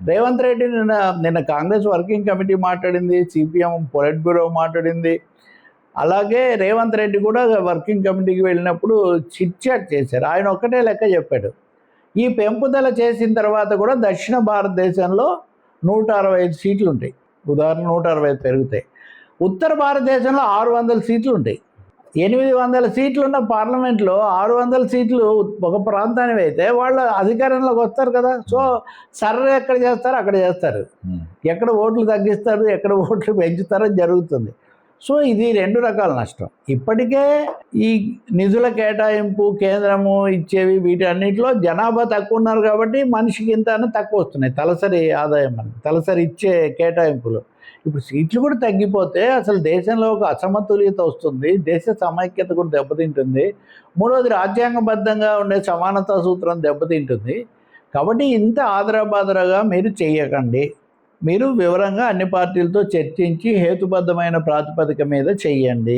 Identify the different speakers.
Speaker 1: రేవంత్ రెడ్డి నిన్న Congress working committee మాట్లాడింది, CPM polit bureau మాట్లాడింది. అలాగే రేవంత్ రెడ్డి కూడా వర్కింగ్ కమిటీకి వెళ్ళినప్పుడు చిట్ చాట్ చేశారు. ఆయన ఒక్కటే లెక్క చెప్పాడు, ఈ పెంపుదల చేసిన తర్వాత కూడా దక్షిణ భారతదేశంలో 165 సీట్లు ఉంటాయి. ఉదాహరణ 165 పెరుగుతాయి. ఉత్తర భారతదేశంలో 600 సీట్లు ఉంటాయి. 800 సీట్లు ఉన్న పార్లమెంట్లో 600 సీట్లు ఒక ప్రాంతానికి అయితే వాళ్ళు అధికారంలోకి వస్తారు కదా. సో సర్వే ఎక్కడ చేస్తారు అక్కడ చేస్తారు, ఎక్కడ ఓట్లు తగ్గిస్తారు ఎక్కడ ఓట్లు పెంచుతారో జరుగుతుంది. సో ఇది 2 రకాల నష్టం. ఇప్పటికే ఈ నిధుల కేటాయింపు కేంద్రము ఇచ్చేవి వీటి అన్నింటిలో జనాభా తక్కువ ఉన్నారు కాబట్టి మనిషికి ఇంత తక్కువ వస్తున్నాయి తలసరి ఆదాయం, మనకి తలసరి ఇచ్చే కేటాయింపులు. ఇప్పుడు సీట్లు కూడా తగ్గిపోతే అసలు దేశంలో ఒక అసమతుల్యత వస్తుంది, దేశ సమైక్యత కూడా దెబ్బతింటుంది. మూడవది రాజ్యాంగబద్ధంగా ఉండే సమానతా సూత్రం దెబ్బతింటుంది. కాబట్టి ఇంత ఆదరాబాదరాగా మీరు చెయ్యకండి. మీరు వివరంగా అన్ని పార్టీలతో చర్చించి హేతుబద్ధమైన ప్రాతిపదిక మీద చెయ్యండి.